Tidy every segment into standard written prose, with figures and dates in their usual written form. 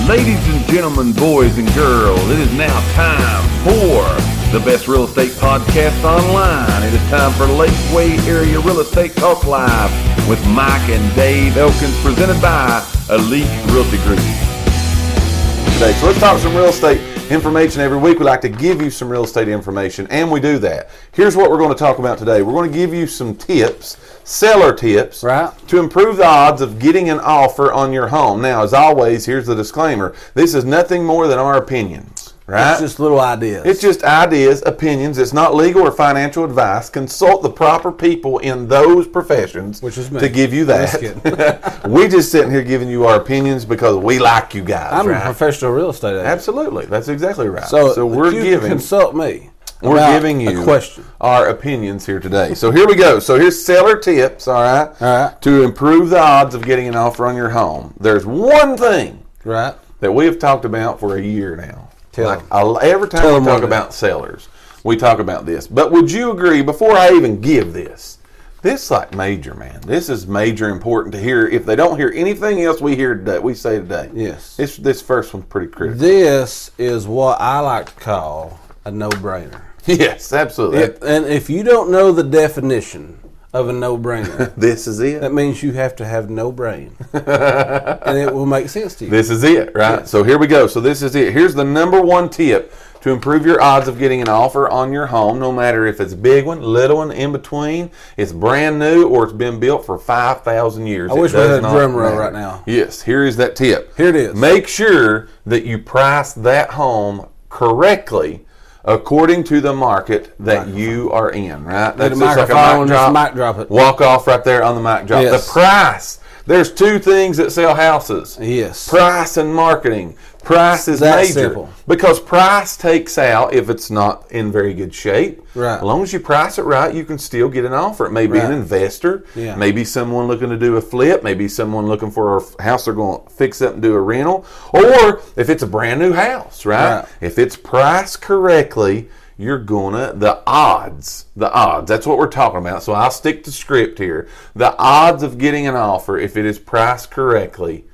Ladies and gentlemen, boys and girls, it is now time for the best real estate podcast online. It is time for Lakeway Area Real Estate Talk Live with Mike and Dave Elkins, presented by Elite Realty Group. Today, so let's talk some real estate information. Every week we like to give you some real estate information, and we do that. Here's what we're going to talk about today. We're going to give you some tips, seller tips, to improve the odds of getting an offer on your home. Now, as always, here's the disclaimer. This is nothing more than our opinions. Right? It's just little ideas. It's just ideas, opinions. It's not legal or financial advice. Consult the proper people in those professions, which is me, to give you that. We just sitting here giving you our opinions because we like you guys. I'm a professional real estate agent. Absolutely. That's exactly right. So we're giving. Consult me. We're giving you our opinions here today. So here we go. So here's seller tips, all right, to improve the odds of getting an offer on your home. There's one thing that we have talked about for a year now. Every time we talk about sellers, we talk about this. But would you agree, before I even give this is like major, man. This is major important to hear. If they don't hear anything else we hear today, we say today. Yes. This first one's pretty critical. This is what I like to call a no-brainer. Yes, absolutely. And if you don't know the definition of a no-brainer, this is it. That means you have to have no brain, and it will make sense to you. This is it, right? Yeah. So here we go. So this is it. Here's the number one tip to improve your odds of getting an offer on your home, no matter if it's a big one, little one, in between, it's brand new, or it's been built for 5,000 years. I wish we had a drum roll right now. Yes, here is that tip. Here it is. Make sure that you price that home correctly according to the market that you are in, right? That's just like a mic drop it. Walk off right there on the mic drop. Yes. The price. There's two things that sell houses. Yes. Price and marketing. Price is major. Simple. Because price takes out if it's not in very good shape. Right. As long as you price it right, you can still get an offer. It may be an investor. Yeah. Maybe someone looking to do a flip.Maybe someone looking for a house they're going to fix up and do a rental. Or if it's a brand new house, right? If it's priced correctly, you're the odds, that's what we're talking about. So I'll stick to script here. The odds of getting an offer, if it is priced correctly,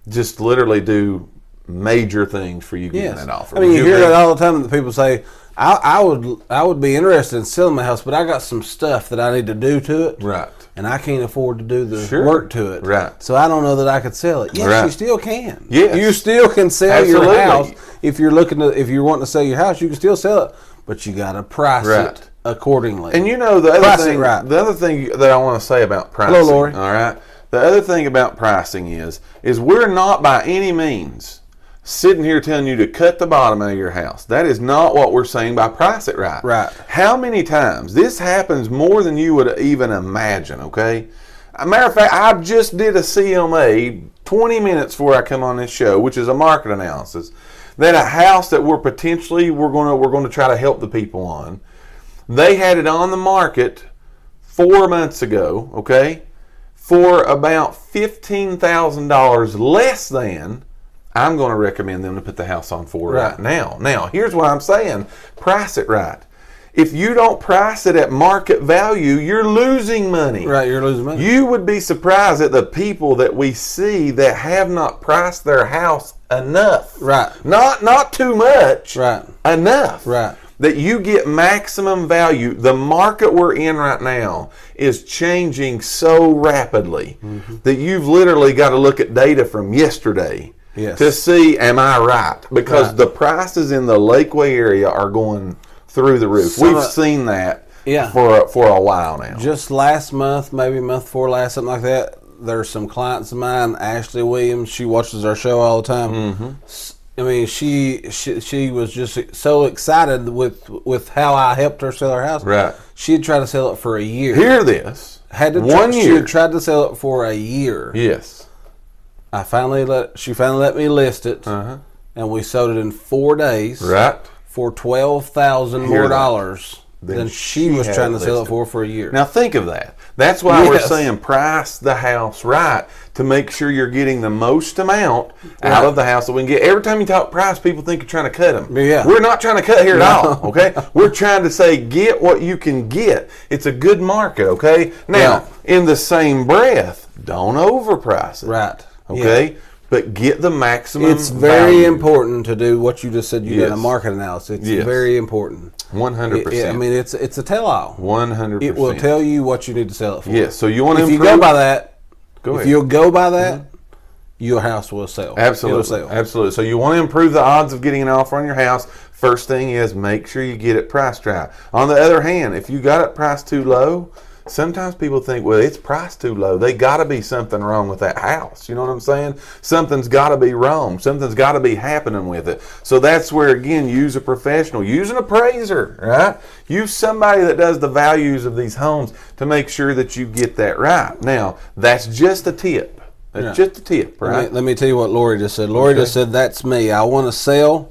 just literally do major things for you getting that offer. I mean, you hear that all the time that people say, I would be interested in selling my house, but I got some stuff that I need to do to it. Right. And I can't afford to do the work to it. Right. So I don't know that I could sell it. Yes, you still can. Yes. You still can sell your house. If you're wanting to sell your house, you can still sell it. But you got to price it accordingly. And you know the other thing that I want to say about pricing. Hello, Lori. All right. The other thing about pricing is we're not by any means sitting here telling you to cut the bottom out of your house. That is not what we're saying by price it right. Right. How many times? This happens more than you would even imagine, okay? As a matter of fact, I just did a CMA 20 minutes before I come on this show, which is a market analysis, that a house that we're going to try to help the people on, they had it on the market 4 months ago, okay, for about $15,000 less than I'm going to recommend them to put the house on for right now. Now, here's what I'm saying. Price it right. If you don't price it at market value, you're losing money. Right, you're losing money. You would be surprised at the people that we see that have not priced their house enough. Right. Not too much. Right. Enough. Right. That you get maximum value. The market we're in right now is changing so rapidly that you've literally got to look at data from yesterday to see, am I right? Because the prices in the Lakeway area are going through the roof. We've seen that for a while now. Just last month, maybe month before last, something like that, there's some clients of mine, Ashley Williams, she watches our show all the time. I mean, she was just so excited with how I helped her sell her house. Right. She had tried to sell it for a year. Hear this. 1 year. She had tried to sell it for a year. Yes. She finally let me list it, and we sold it in 4 days. Right. For $12,000 more than she was trying to sell it for a year. Now think of that. That's why we're saying price the house right to make sure you're getting the most amount out of the house that we can get. Every time you talk price, people think you're trying to cut them. Yeah. We're not trying to cut here at all, okay? We're trying to say get what you can get. It's a good market, okay? Now, in the same breath, don't overprice it. Right. Okay? but get the maximum. It's very value. important to do what you just said. You did a Yes. market analysis. It's Yes. very important. 100%. I mean, it's a tell-all. 100%. It will tell you what you need to sell it for. Yes. So you want to If improve. you go by that, Go if ahead. you'll go by that, your house will sell. Absolutely. It'll sell. Absolutely. So you want to improve the odds of getting an offer on your house. First thing is make sure you get it priced right. On the other hand, if you got it priced too low, sometimes people think, well, it's priced too low. They got to be something wrong with that house. You know what I'm saying? Something's got to be wrong. Something's got to be happening with it. So that's where, again, use a professional. Use an appraiser, right? Use somebody that does the values of these homes to make sure that you get that right. Now, that's just a tip. That's just a tip, right? Let me tell you what Lori just said. Lori just said, that's me. I want to sell,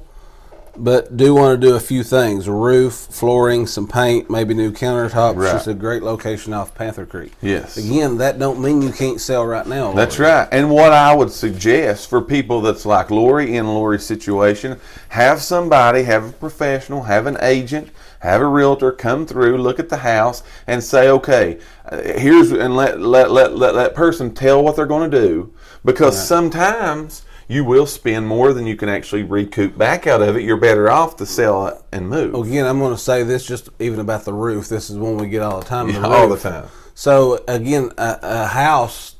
but do want to do a few things. Roof, flooring, some paint, maybe new countertops. Right. Just a great location off Panther Creek. Yes. Again, that don't mean you can't sell right now, Lori. That's right. And what I would suggest for people that's like Lori, in Lori's situation, have somebody, have a professional, have an agent, have a realtor come through, look at the house, and say, okay, here's, and let that person tell what they're going to do, because sometimes you will spend more than you can actually recoup back out of it. You're better off to sell it and move. Again, I'm going to say this just even about the roof. This is one we get all the time. Yeah, all the time. So again, a house.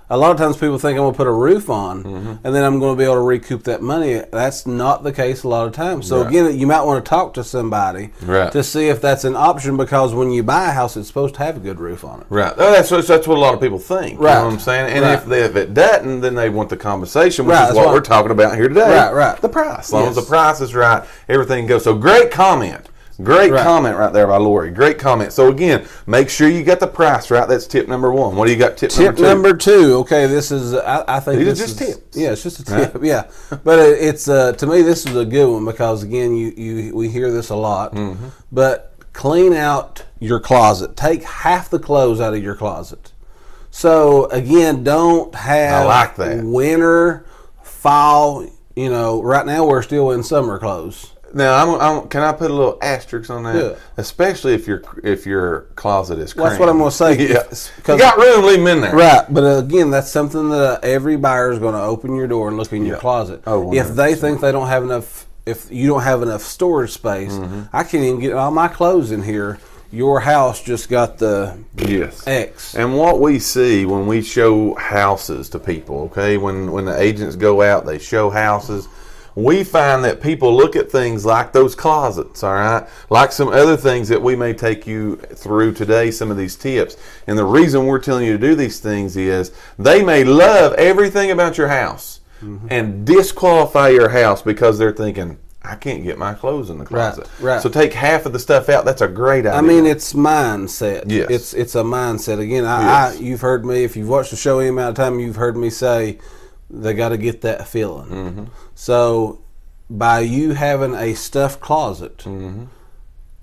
A lot of times people think I'm going to put a roof on, and then I'm going to be able to recoup that money. That's not the case a lot of times. So again, you might want to talk to somebody to see if that's an option, because when you buy a house, it's supposed to have a good roof on it. Right. Oh, that's what a lot of people think. Right. You know what I'm saying? And Right. if it doesn't, then they want the conversation, which Right, is that's what what- we're talking about here today. Right, right. The price. As long as Yes. the price is right, everything goes. So great comment. Great Right. comment right there by Lori. Great comment. So again, make sure you got the price right. That's tip number one. What do you got? Tip Number two. Okay, this is. I think These are this just is, tips. Yeah, it's just a tip. Yeah, but it's to me this is a good one, because again, we hear this a lot. But clean out your closet. Take half the clothes out of your closet. So again, don't have I like that. winter, fall. You know, right now we're still in summer clothes. Now, can I put a little asterisk on that? Yeah. Especially if your closet is crammed. That's what I'm going to say. Yeah. If- You got room, leave them in there. Right, but again, that's something that every buyer is going to open your door and look in your closet. Oh, if they think they don't have enough, if you don't have enough storage space, I can't even get all my clothes in here. Your house just got the Yes. X. And what we see when we show houses to people, okay, when the agents go out, they show houses, we find that people look at things like those closets, all right, like some other things that we may take you through today, some of these tips. And the reason we're telling you to do these things is they may love everything about your house and disqualify your house because they're thinking, I can't get my clothes in the closet. right. So take half of the stuff out. That's a great idea. I mean, it's mindset. Yes. It's a mindset. Again, Yes. you've heard me, if you've watched the show any amount of time, you've heard me say they got to get that feeling. So by you having a stuffed closet,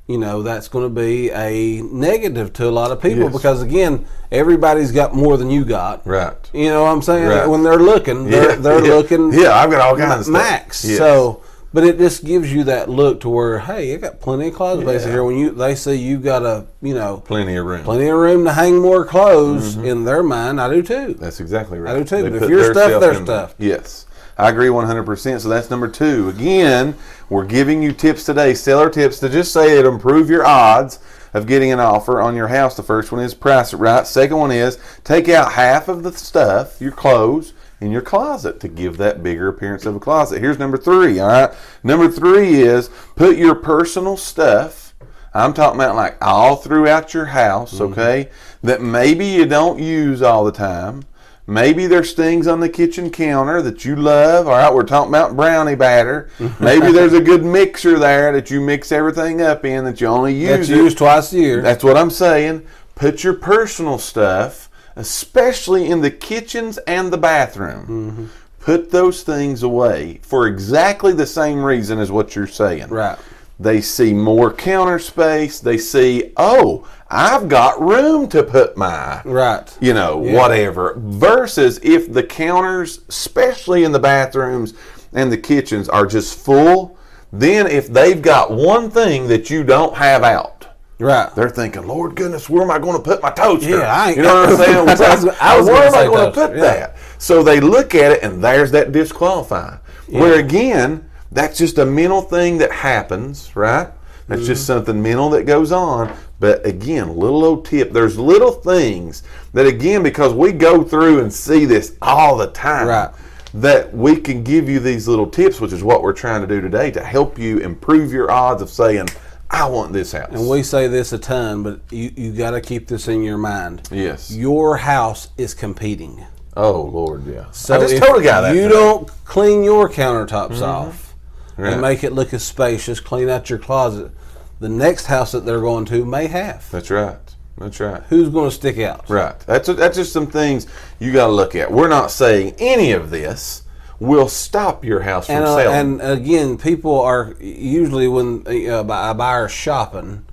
you know, that's going to be a negative to a lot of people, Yes. because again, everybody's got more than you got. Right. You know what I'm saying? Right. When they're looking, they're looking Yeah, I've got all kinds of stuff. max. Yes. So, but it just gives you that look to where, hey, I got plenty of closet space in here. When they see you've got Plenty of room. plenty of room to hang more clothes, in their mind, I do too. That's exactly right. I do too, They but if put you're their stuffed, self they're in there. stuffed. Yes. I agree 100%. So that's number two. Again, we're giving you tips today, seller tips, to just say it'll improve your odds of getting an offer on your house. The first one is price it right. Second one is take out half of the stuff, your clothes, in your closet to give that bigger appearance of a closet. Here's number three, all right? Number three is put your personal stuff, I'm talking about like all throughout your house, okay, that maybe you don't use all the time. Maybe there's things on the kitchen counter that you love. All right, we're talking about brownie batter. Maybe there's a good mixer there that you mix everything up in that you only use. That's used twice a year. That's what I'm saying. Put your personal stuff, especially in the kitchens and the bathroom. Put those things away for exactly the same reason as what you're saying. Right. They see more counter space. They see, oh, I've got room to put my, Right. whatever. Versus if the counters, especially in the bathrooms and the kitchens, are just full, then if they've got one thing that you don't have out, Right. They're thinking, Lord goodness, where am I going to put my toaster? Yeah, I ain't- you know what I'm saying? I was where gonna am I say going to toaster, put yeah. that? So they look at it, and there's that disqualifying. Where again, that's just a mental thing that happens, right? That's just something mental that goes on. But again, little old tip. There's little things that, again, because we go through and see this all the time, Right. that we can give you these little tips, which is what we're trying to do today, to help you improve your odds of saying, I want this house. And we say this a ton, but you got to keep this in your mind. Yes. Your house is competing. Oh, Lord, yeah. So I just if told a guy that you today. don't clean your countertops off Right. and make it look as spacious, clean out your closet, the next house that they're going to may have. That's right. That's right. Who's going to stick out? Right. That's just some things you got to look at. We're not saying any of this will stop your house from selling. And again, people are usually, when a buyer's shopping,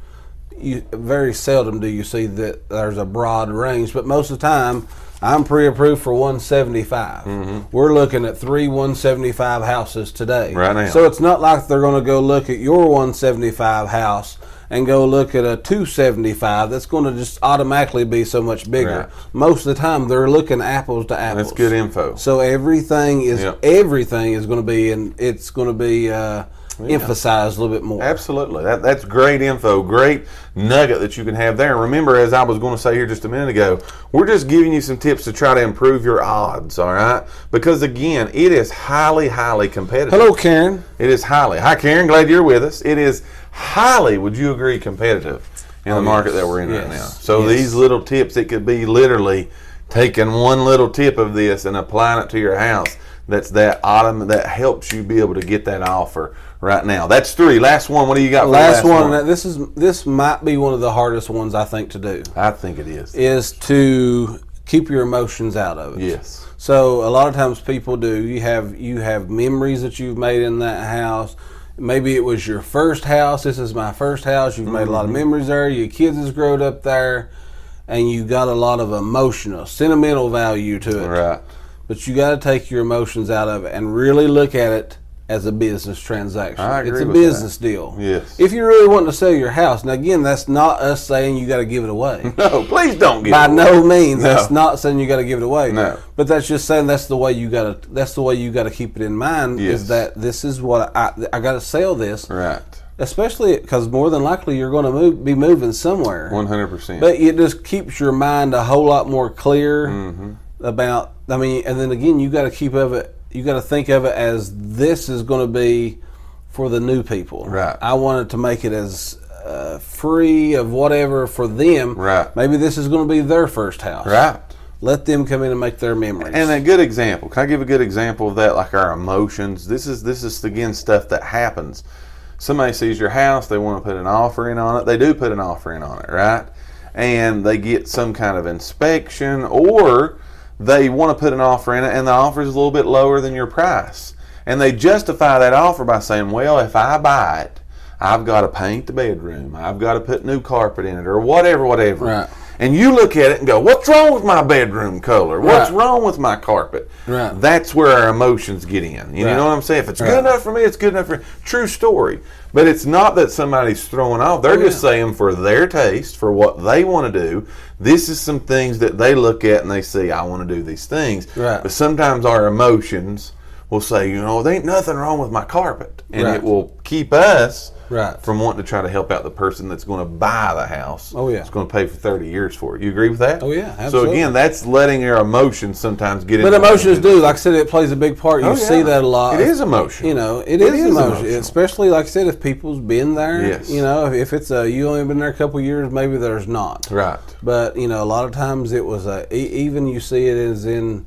very seldom do you see that there's a broad range, but most of the time, I'm pre-approved for 175. We're looking at 3 175 houses today. Right now. So it's not like they're going to go look at your 175 house and go look at a 275 that's going to just automatically be so much bigger. Right. Most of the time, they're looking apples to apples. That's good info. So everything is Yep. going to be, and it's going to be emphasized a little bit more. Absolutely. That's great info, great nugget that you can have there. And remember, as I was going to say here just a minute ago, we're just giving you some tips to try to improve your odds, all right? Because, again, it is highly, highly competitive. Hello, Karen. It is highly. Hi, Karen. Glad you're with us. It is highly, would you agree, competitive in the market that we're in right now. So these little tips, it could be literally taking one little tip of this and applying it to your house. That's that that helps you be able to get that offer right now. That's 3. Last one. What do you got for Last the last one? This might be one of the hardest ones I think to do. I think it is. Is to keep your emotions out of it. Yes. So a lot of times people do. You have memories that you've made in that house. Maybe it was your first house. This is my first house. You've made a lot of memories there. Your kids has grown up there, and you got a lot of emotional, sentimental value to it. Right. But you got to take your emotions out of it and really look at it as a business transaction. I agree it's a with business that. deal. Yes. If you really want to sell your house, now again, that's not us saying you got to give it away. No, please don't give By it away. no means, No. that's not saying you got to give it away. No. But that's just saying that's the way you got to. That's the way you got to keep it in mind. Yes. Is that this is what I got to sell this, Right. especially because more than likely you're going to be moving somewhere. 100%. But it just keeps your mind a whole lot more clear about. I mean, and then again, you got to keep of it. You got to think of it as this is going to be for the new people. Right. I wanted to make it as free of whatever for them. Right. Maybe this is going to be their first house. Right. Let them come in and make their memories. And a good example. Can I give a good example of that? Like our emotions. This is again stuff that happens. Somebody sees your house, they want to put an offer in on it. They do put an offer in on it, right? And they get some kind of inspection, or they want to put an offer in it, and the offer is a little bit lower than your price. And they justify that offer by saying, well, if I buy it, I've got to paint the bedroom. I've got to put new carpet in it, or whatever. Right. And you look at it and go, what's wrong with my bedroom color? What's Right. wrong with my carpet? Right. That's where our emotions get in. You know what I'm saying? If it's good enough for me, it's good enough for me. True story. But it's not that somebody's throwing off. They're just saying for their taste, for what they want to do, this is some things that they look at and they see, I want to do these things. Right. But sometimes our emotions will say, there ain't nothing wrong with my carpet. And Right. it will keep us Right. from wanting to try to help out the person that's going to buy the house. Oh, yeah. It's going to pay for 30 years for it. You agree with that? Oh, yeah, So absolutely. again, that's letting your emotions sometimes get But into emotions do, like I said, it plays a big part. You Oh, see yeah. that a lot. It is emotion. It It is is emotion. emotional. Especially, like I said, if people's been there. Yes. If it's you only been there a couple of years, maybe there's not. Right. But, a lot of times it was even you see it as in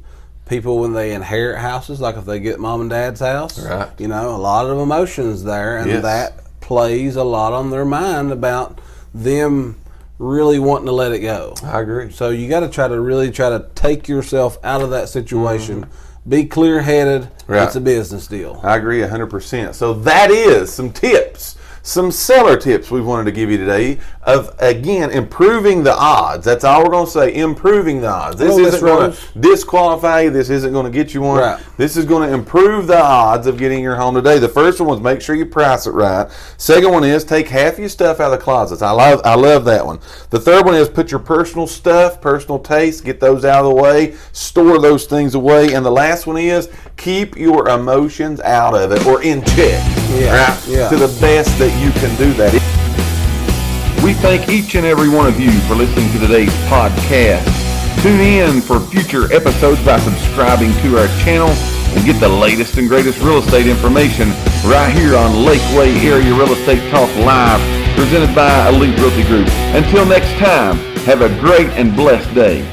people when they inherit houses, like if they get mom and dad's house. Right. A lot of emotions there, and Yes. that plays a lot on their mind about them really wanting to let it go. I agree. So you got to try to take yourself out of that situation. Be clear-headed. Right. It's a business deal. I agree 100%. So that is some tips some seller tips we wanted to give you today of, again, improving the odds. That's all we're going to say, improving the odds. This isn't going to disqualify you. This isn't going to get you one. Right. This is going to improve the odds of getting your home today. The first one was make sure you price it right. Second one is take half your stuff out of the closets. I love that one. The third one is put your personal stuff, personal taste, get those out of the way, store those things away. And the last one is keep your emotions out of it or in check. Right? To the best that you can do that. We thank each and every one of you for listening to today's podcast. Tune in for future episodes by subscribing to our channel and get the latest and greatest real estate information right here on Lakeway Area Real Estate Talk Live, presented by Elite Realty Group. Until next time, have a great and blessed day.